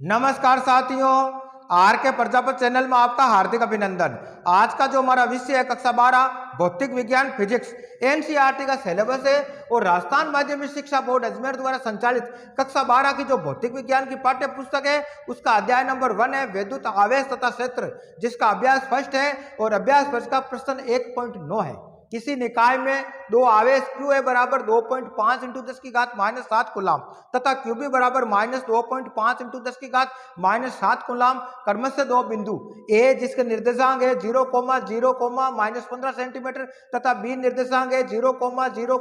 नमस्कार साथियों, आर के प्रजापति चैनल में आपका हार्दिक अभिनंदन। आज का जो हमारा विषय है कक्षा 12 भौतिक विज्ञान फिजिक्स एनसीईआरटी का सिलेबस है और राजस्थान माध्यमिक शिक्षा बोर्ड अजमेर द्वारा संचालित कक्षा 12 की जो भौतिक विज्ञान की पाठ्य पुस्तक है उसका अध्याय नंबर 1 है विद्युत आवेश तथा क्षेत्र, जिसका अभ्यास फर्स्ट है और अभ्यास फर्स्ट का प्रश्न 1.9 है। किसी निकाय में दो आवेश क्यू ए बराबर 2.5 इंटू 10 की घात -7 कूलाम तथा क्यू बी बराबर -2.5 इंटू 10 की घात -7 कूलाम क्रमशः दो बिंदु ए जिसके निर्देशांक है 0, 0, -15 सेंटीमीटर तथा बी निर्देशांक है 0, 0,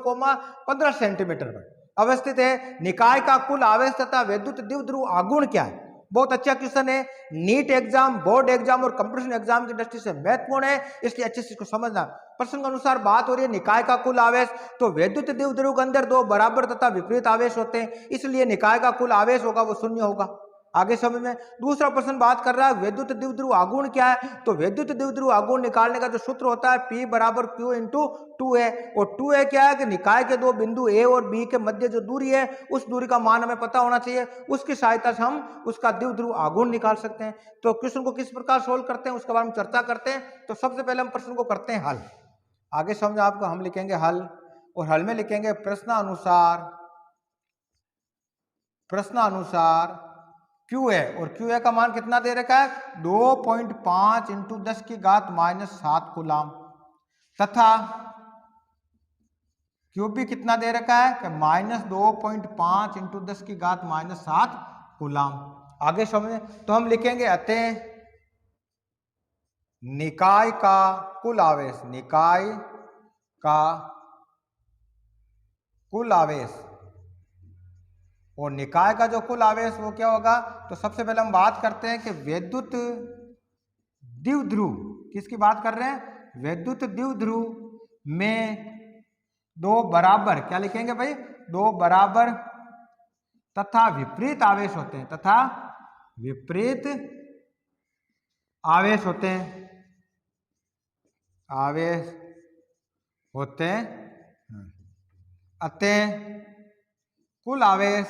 15 सेंटीमीटर पर अवस्थित है। निकाय का कुल आवेश तथा विद्युत द्विध्रुव आघूर्ण क्या है? बहुत अच्छा क्वेश्चन है। नीट एग्जाम, बोर्ड एग्जाम और कंपटीशन एग्जाम की दृष्टि से महत्वपूर्ण है, इसलिए अच्छे से इसको समझना। प्रश्न के अनुसार बात हो रही है निकाय का कुल आवेश, तो विद्युत द्विध्रुव के अंदर दो बराबर तथा विपरीत आवेश होते हैं, इसलिए निकाय का कुल आवेश होगा वो 0 होगा। आगे समझ में। दूसरा प्रश्न बात कर रहा है विद्युत द्विध्रुव आघूर्ण क्या है, तो विद्युत द्विध्रुव आघूर्ण निकालने का जो सूत्र होता है P बराबर Q इंटू 2A, और 2A क्या है कि निकाय के दो बिंदु A और B के मध्य जो दूरी है उस दूरी का मान हमें पता होना चाहिए, उसकी सहायता से हम उसका द्विध्रुव आघूर्ण निकाल सकते हैं। तो क्वेश्चन को किस प्रकार सोल्व करते हैं उसके बारे में चर्चा करते हैं। तो सबसे पहले हम प्रश्न को करते हैं हल। आगे समझ आपको, हम लिखेंगे हल और हल में लिखेंगे प्रश्नानुसार क्यू है, और क्यू ए का मान कितना दे रखा है 2.5 इंटू 10 की घात -7 कूलाम तथा क्यू बी कितना दे रखा है कि -2.5 इंटू 10 की घात -7 कूलाम। आगे समझे तो हम लिखेंगे अतः निकाय का कुल आवेश, निकाय का कुल आवेश और निकाय का जो कुल आवेश वो क्या होगा, तो सबसे पहले हम बात करते हैं कि विद्युत द्विध्रुव, किसकी बात कर रहे हैं, विद्युत द्विध्रुव में दो बराबर, क्या लिखेंगे भाई, दो बराबर तथा विपरीत आवेश होते हैं, तथा विपरीत आवेश होते हैं, आवेश होते हैं। अतः कुल आवेश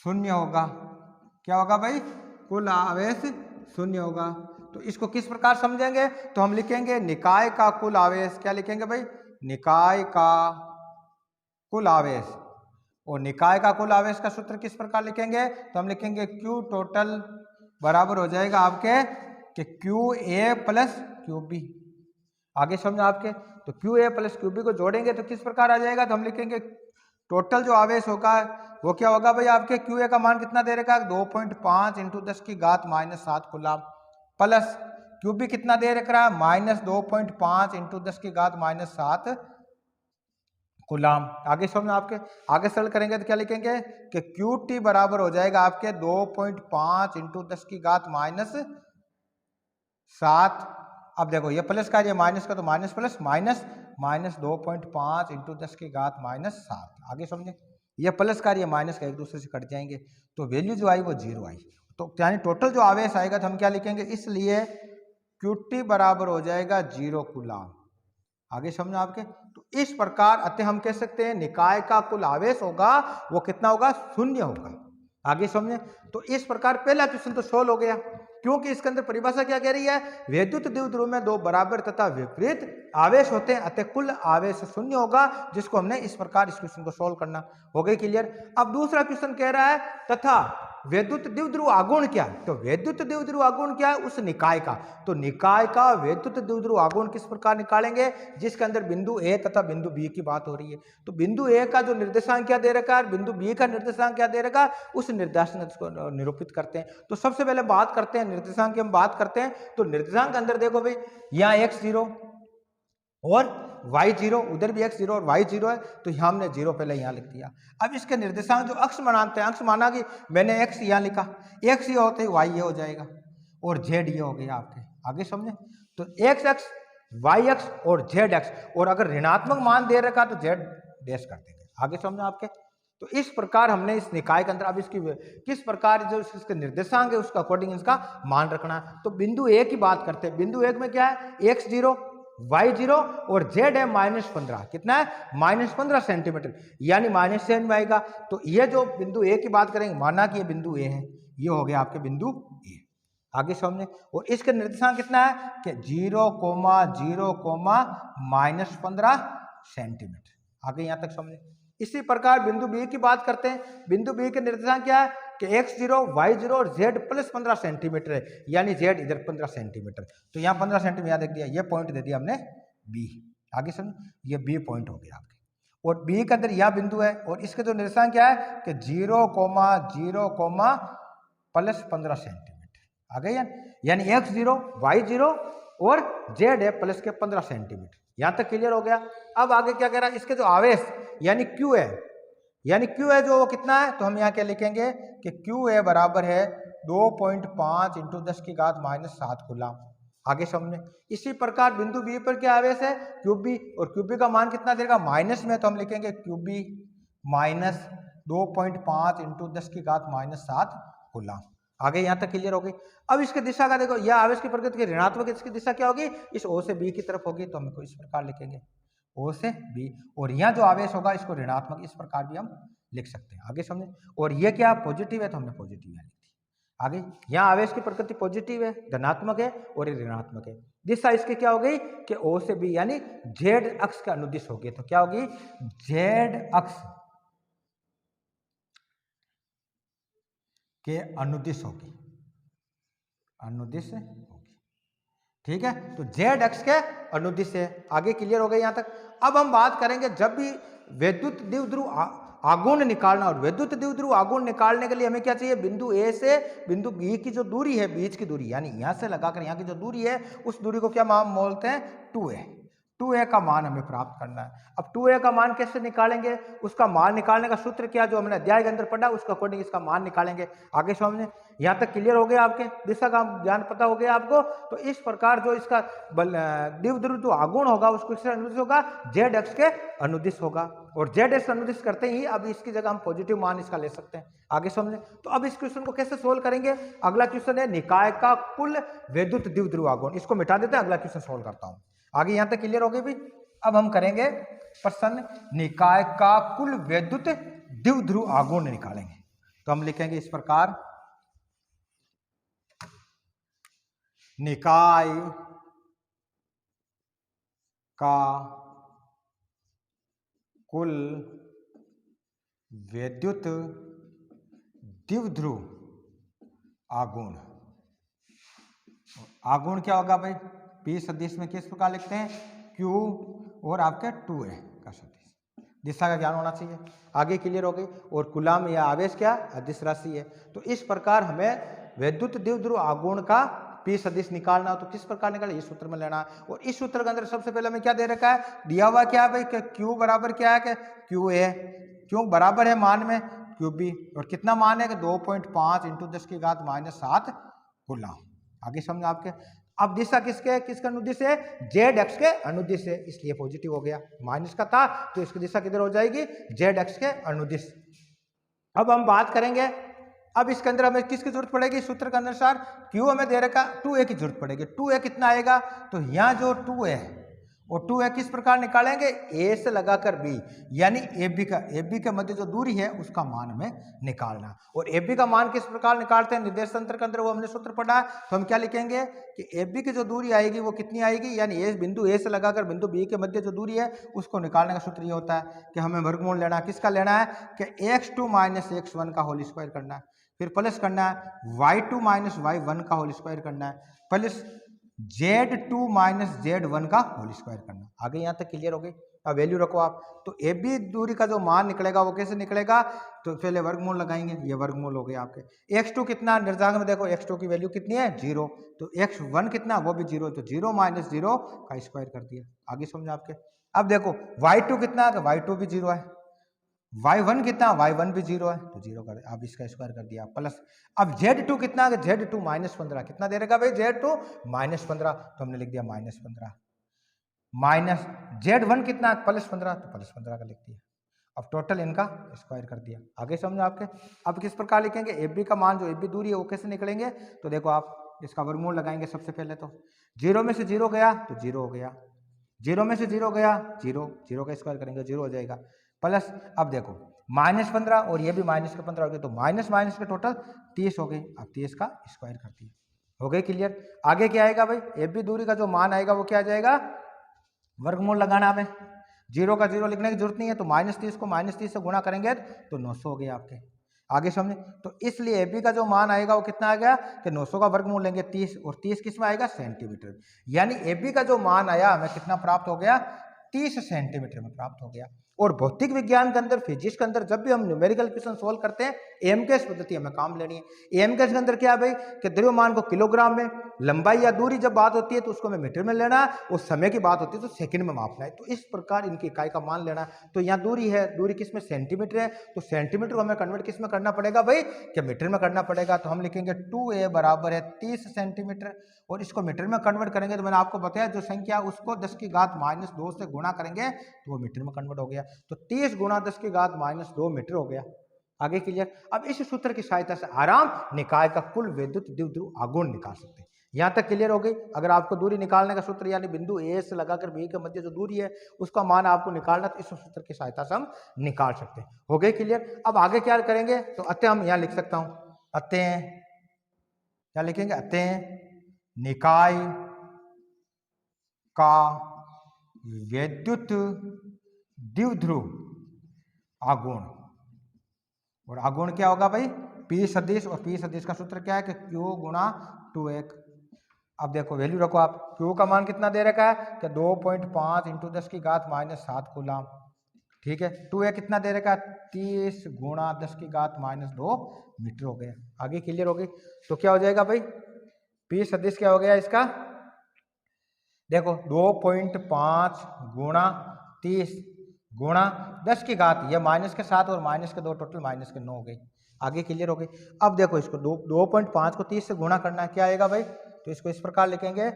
0 होगा। क्या होगा भाई, कुल आवेश 0 होगा। तो इसको किस प्रकार समझेंगे, तो हम लिखेंगे निकाय का कुल आवेश, क्या लिखेंगे भाई, निकाय का कुल आवेश, और निकाय का कुल आवेश का सूत्र किस प्रकार लिखेंगे, तो हम लिखेंगे Q टोटल बराबर हो जाएगा आपके कि QA प्लस QB। आगे समझो आपके, तो QA प्लस QB को जोड़ेंगे तो किस प्रकार आ जाएगा, तो हम लिखेंगे टोटल जो आवेश होगा वो क्या होगा भाई, आपके QA का मान कितना दे रखा है 2.5 इंटू 10 की घात -7 कूलाम प्लस QB कितना दे रखा है -2.5 इंटू 10 की घात -7 कूलाम। आगे समझो आपके, आगे सरल करेंगे तो क्या लिखेंगे कि QT बराबर हो जाएगा आपके 2.5 इंटू 10 की घात -7। अब देखो ये प्लस का, ये माइनस का, तो माइनस प्लस माइनस 2.5 इंटू 10 की घात -7। आगे समझे, ये प्लस का ये माइनस का एक दूसरे से कट जाएंगे, तो वैल्यू जो आई वो 0 आई। तो यानी टोटल जो आवेश आएगा तो हम क्या लिखेंगे, इसलिए QT बराबर हो जाएगा 0 कूलाम। आगे समझो आपके, तो इस प्रकार अतः हम कह सकते हैं निकाय का कुल आवेश होगा वो कितना होगा, 0 होगा। आगे समझे, तो इस प्रकार पहला क्वेश्चन तो सोल्व हो गया, क्योंकि इसके अंदर परिभाषा क्या कह रही है, विद्युत द्विध्रुव में दो बराबर तथा विपरीत आवेश होते हैं, अतः कुल आवेश 0 होगा, जिसको हमने इस प्रकार इस क्वेश्चन को सोल्व करना। हो गई क्लियर। अब दूसरा क्वेश्चन कह रहा है तथा विद्युत द्विध्रुव आघूर्ण क्या है, तो विद्युत द्विध्रुव आघूर्ण क्या है उस निकाय का, तो निकाय का विद्युत द्विध्रुव आघूर्ण किस प्रकार निकालेंगे, जिसके अंदर बिंदु ए तथा बिंदु बी की बात हो रही है। तो बिंदु ए का जो निर्देशांक क्या दे रखा है, बिंदु बी का निर्देशांक क्या दे रखा है, उस निर्देशांक को निरूपित करते हैं। तो सबसे पहले बात करते हैं निर्देशांक की, हम बात करते हैं तो निर्देशांक के अंदर देखो भाई, यहाँ x0 और y0, उधर भी x0 और y0 है, तो यहाँ हमने 0 पहले यहाँ लिख दिया। अब इसके निर्देशांक जो अक्ष मानते हैं, अक्ष माना कि मैंने x यहाँ लिखा, x ये होते ही y ये हो जाएगा और z ये हो गया आपके। आगे समझे, तो x अक्ष, y अक्ष और z अक्ष, और अगर ऋणात्मक मान दे रखा तो z डैश कर देंगे। आगे समझे आपके, तो इस प्रकार हमने इस निकाय के अंदर अब इसकी किस प्रकार जो इसके निर्देशांक है उसका अकॉर्डिंग इसका मान रखना है। तो बिंदु ए की बात करते हैं, बिंदु एक में क्या है x0 y0 और z है -15, कितना है -15 सेंटीमीटर, यानी माइनस साइन में आएगा। तो ये जो बिंदु ए की बात करेंगे, माना कि ये बिंदु ए है, ये हो गया आपके बिंदु ए। आगे समझे, और इसके निर्देशांक कितना है कि 0,0, -15 सेंटीमीटर। आगे यहां तक समझे। इसी प्रकार बिंदु बी की बात करते हैं। बिंदु बी के निर्देशांक क्या है कि x0, y0 और z प्लस 15 सेंटीमीटर है, यानी z इधर 15 सेंटीमीटर। तो यहाँ 15 सेंटीमीटर यहाँ देख दिया, ये पॉइंट दे दिया हमने बी। आगे समझ, ये बी पॉइंट हो गया आपके, और बी के अंदर यह बिंदु है, और इसके जो निर्देशांक क्या है कि 0,0, प्लस 15 सेंटीमीटर। आ गई यानी x0, y0 और z है प्लस के 15 सेंटीमीटर। यहां तक क्लियर हो गया। अब आगे क्या कह रहा है, इसके जो आवेश यानी q है, यानी q है जो वो कितना है, तो हम यहाँ क्या लिखेंगे कि q है बराबर है 2.5 इंटू 10⁻⁷ कूलम। आगे समझे। इसी प्रकार बिंदु बी पर क्या आवेश है QB, और QB का मान कितना देगा माइनस में, तो हम लिखेंगे QB माइनस 2.5 इंटू 10⁻⁷ कूलम। आगे यहाँ तक क्लियर हो गई। अब इसके दिशा का देखो, यह आवेश की प्रकृति की ऋणात्मक, इसकी दिशा क्या होगी, इस O से B की तरफ होगी, तो हम इसको इस प्रकार लिखेंगे O से B, और यहाँ जो आवेश होगा इसको ऋणात्मक इस प्रकार भी हम लिख सकते हैं। आगे समझे। और ये क्या पॉजिटिव है, तो हमने पॉजिटिव यहाँ लिख दी। आगे यहाँ आवेश की प्रकृति पॉजिटिव है, धनात्मक है, और ये ऋणात्मक है। दिशा इसकी क्या हो गई कि O से B, यानी Z अक्ष के अनुदिश होगी। तो क्या होगी, Z अक्ष के अनुदिश होगी, अनुदिश होगी। ठीक है, तो Z अक्ष के अनुदिश है। आगे क्लियर हो गई यहां तक। अब हम बात करेंगे, जब भी विद्युत द्विध्रुव आघूर्ण निकालना, और विद्युत द्विध्रुव आघूर्ण निकालने के लिए हमें क्या चाहिए, बिंदु ए से बिंदु बी की जो दूरी है, बीच की दूरी, यानी यहां से लगाकर यहां की जो दूरी है, उस दूरी को क्या हम बोलते हैं 2a। 2a का मान हमें प्राप्त करना है। अब 2a का मान कैसे निकालेंगे, उसका मान निकालने का सूत्र क्या, जो हमने अध्याय के अंदर पढ़ा, उसका अकॉर्डिंग इसका मान निकालेंगे। आगे समझे। यहाँ तक क्लियर हो गया, आपके दिशा का ज्ञान पता हो गया आपको। तो इस प्रकार जो इसका द्विध्रुव जो आघूर्ण होगा उसको किससे अनुदिश होगा, Z अक्ष के अनुदिश होगा। और Z अक्ष अनुदिश करते ही अब इसकी जगह हम पॉजिटिव मान इसका ले सकते हैं। आगे समझे। तो अब इस क्वेश्चन को कैसे सोल्व करेंगे, अगला क्वेश्चन है निकाय का कुल विद्युत द्विध्रुव आघूर्ण। इसको मिटा देते हैं, अगला क्वेश्चन सोल्व करता हूं। आगे यहां तक क्लियर हो गई भी। अब हम करेंगे प्रश्न निकाय का कुल विद्युत द्विध्रुव आघूर्ण निकालेंगे। तो हम लिखेंगे इस प्रकार, निकाय का कुल विद्युत द्विध्रुव आघूर्ण। आघूर्ण क्या होगा भाई, P सदिश में किस प्रकार लिखते हैं, Q और आपके 2a का सदिश। दिशा का ज्ञान होना चाहिए। आगे क्लियर हो गई। और कूलम या आवेश क्या अदिश राशि है। तो इस प्रकार हमें विद्युत द्विध्रुव आघूर्ण का P सदिश निकालना हो, तो किस प्रकार निकाले, इस सूत्र में लेना है। और इस सूत्र के अंदर सबसे पहले हमें क्या दे रखा है, दिया हुआ क्या है भाई, Q बराबर क्या है कि QA, Q बराबर है मान में QB, और कितना मान है कि 2.5 इंटू 10⁻⁷ कूलम। आगे समझ आपके। अब दिशा किसके अनुदिश है, Z अक्ष के अनुदिश है, इसलिए पॉजिटिव हो गया। माइनस का था तो इसकी दिशा किधर हो जाएगी, Z अक्ष के अनुदिश। अब हम बात करेंगे, अब इसके अंदर हमें किसकी जरूरत पड़ेगी, सूत्र के अनुसार Q हमें दे रखा 2a की जरूरत पड़ेगी। 2a कितना आएगा, तो यहाँ जो 2a है और 2a किस प्रकार निकालेंगे, A से लगाकर B, यानी AB के मध्य जो दूरी है उसका मान हमें निकालना। और AB का मान किस प्रकार निकालते हैं, निर्देश तंत्र के अंदर वो हमने सूत्र पढ़ा है। तो हम क्या लिखेंगे कि AB की जो दूरी आएगी वो कितनी आएगी, यानी बिंदु A से लगाकर बिंदु B के मध्य जो दूरी है उसको निकालने का सूत्र ये होता है कि हमें वर्गमूल लेना है। किसका लेना है कि x2 - x1 का होल स्क्वायर करना है, फिर प्लस करना है y2 - y1 का होल स्क्वायर करना है, प्लस Z2 - Z1 का होल स्क्वायर करना। आगे यहाँ तक क्लियर हो गई। अब वैल्यू रखो आप। तो AB दूरी का जो मान निकलेगा वो कैसे निकलेगा, तो पहले वर्गमूल लगाएंगे, ये वर्गमूल हो गया आपके। x2 कितना, निर्देशांक में देखो x2 की वैल्यू कितनी है 0, तो x1 कितना, वो भी 0, तो 0 - 0 का स्क्वायर कर दिया। आगे समझो आपके। अब देखो y2 कितना है, तो y2 भी 0 है, y1 कितना, y1 भी 0 है, तो 0 कर, अब इसका स्क्वायर कर दिया प्लस। अब Z2 कितना है, Z2 -15 कितना दे रहेगा भाई, Z2 -15, तो हमने लिख दिया -15, माइनस Z1 कितना +15, तो +15 का लिख दिया। अब टोटल इनका स्क्वायर कर दिया। आगे समझो आपके। अब किस प्रकार लिखेंगे, AB का मान जो AB दूरी है वो कैसे निकलेंगे, तो देखो आप इसका वर्गमूल लगाएंगे। सबसे पहले तो 0 में से 0 गया तो 0 हो गया, जीरो में से जीरो गया जीरो, जीरो का स्क्वायर करेंगे जीरो हो जाएगा, प्लस अब देखो -15 और ये भी माइनस का 15 हो गया, तो माइनस माइनस के टोटल 30 हो गई। अब 30 का स्क्वायर करती है, हो गई क्लियर। आगे क्या आएगा भाई, ए बी दूरी का जो मान आएगा वो क्या आ जाएगा, वर्गमूल लगाना हमें, जीरो का जीरो लिखने की जरूरत नहीं है, तो -30 को -30 से गुणा करेंगे तो 900 हो गया आपके। आगे समझे, तो इसलिए ए बी का जो मान आएगा वो कितना आ गया कि 900 का वर्गमूल लेंगे 30, और 30 किस में आएगा, सेंटीमीटर, यानी ए बी का जो मान आया हमें कितना प्राप्त हो गया, 30 सेंटीमीटर में प्राप्त हो गया। और भौतिक विज्ञान के अंदर, फिजिक्स के अंदर जब भी हम न्यूमेरिकल क्वेश्चन सोल्व करते हैं, एएमकेएस पद्धति हमें काम लेनी है। एएमकेएस के अंदर क्या है भाई कि द्रव्यमान को किलोग्राम में, लंबाई या दूरी जब बात होती है तो उसको हमें मीटर में लेना है, और समय की बात होती है तो सेकंड में मापना है। तो इस प्रकार इनकी इकाई का मान लेना है। तो यहाँ दूरी है, दूरी किस में, सेंटीमीटर है, तो सेंटीमीटर को हमें कन्वर्ट किस में करना पड़ेगा भाई, कि मीटर में करना पड़ेगा। तो हम लिखेंगे 2a बराबर है 30 सेंटीमीटर, और इसको मीटर में कन्वर्ट करेंगे तो मैंने आपको बताया जो संख्या उसको 10 की घात -2 से गुणा करेंगे तो वो मीटर में कन्वर्ट हो गया। तो 30 गुणा 10 की घात -2 मीटर हो गया। आगे क्लियर। अब इस सूत्र की सहायता से आराम निकाय का कुल विद्युत द्विध्रुव आघूर्ण निकाल सकते हैं। यहां तक क्लियर हो गई। अगर आपको दूरी निकालने का सूत्र यानी बिंदु ए से लगाकर बी के मध्य जो दूरी है उसका मान आपको निकालना, तो इस सूत्र की सहायता से हम निकाल सकते हैं। हो गए क्लियर। अब आगे क्या करेंगे, तो अतः हम यहां लिख सकता हूं, अतः क्या लिखेंगे, अतः निकाय का विद्युत द्विध्रुव आघूर्ण, और आघूर्ण क्या होगा भाई, P सदिश, और P सदिश का सूत्र क्या है कि Q गुणा 2a। अब देखो वैल्यू रखो आप, Q का मान कितना दे रखा है कि 2.5 × 10 की घात -7 कूलाम, ठीक है। 2a कितना दे रखा है, 30 गुणा 10 की घात -2 मीटर हो गया। आगे क्लियर हो गई। तो क्या हो जाएगा भाई, P सदिश क्या हो गया इसका, देखो 2.5 गुणा 30 गुणा 10 की घात, ये माइनस के 7 और माइनस के 2 टोटल -9 हो गई। आगे क्लियर हो गई। अब देखो इसको 2.5 को 30 से गुणा करना है, क्या आएगा भाई, तो इसको इस प्रकार लिखेंगे,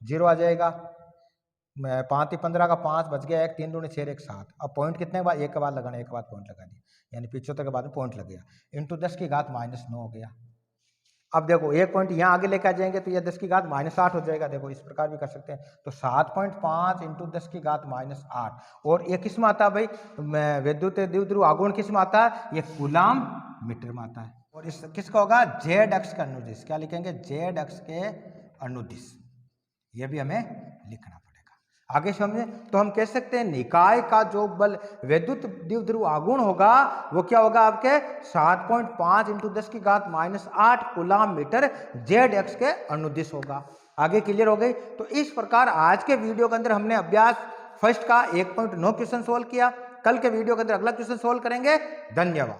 0 आ जाएगा, 5 × 15 का 5 बच गया, 1 3 दूनी 6 1 7। अब पॉइंट कितने के बाद, एक के बाद लगाना, एक के बाद पॉइंट लगा दिया, यानी 75 के बाद में पॉइंट लग गया, इंटू 10 की घात -9 हो गया। अब देखो एक पॉइंट यहाँ आगे लेकर आ जाएंगे तो ये 10 की घात -8 हो जाएगा। देखो इस प्रकार भी कर सकते हैं। तो 7.5 × 10 की घात -8, और ये किस में आता है भाई, विद्युत द्विध्रुव आघूर्ण किस में आता है, ये कूलाम मीटर में आता है। और इस किसका होगा, जेड अक्ष के अनुदिश, क्या लिखेंगे, जेड अक्ष के अनुदिश, ये भी हमें लिखना पड़ेगा। आगे समझे, तो हम कह सकते हैं निकाय का जो बल विद्युत द्विध्रुव आघूर्ण होगा वो क्या होगा आपके 7.5 × 10 की घात -8 कूलाम मीटर जेड अक्ष के अनुदिश होगा। आगे क्लियर हो गई। तो इस प्रकार आज के वीडियो के अंदर हमने अभ्यास फर्स्ट का 1.9 क्वेश्चन सोल्व किया। कल के वीडियो के अंदर अगला क्वेश्चन सोल्व करेंगे। धन्यवाद।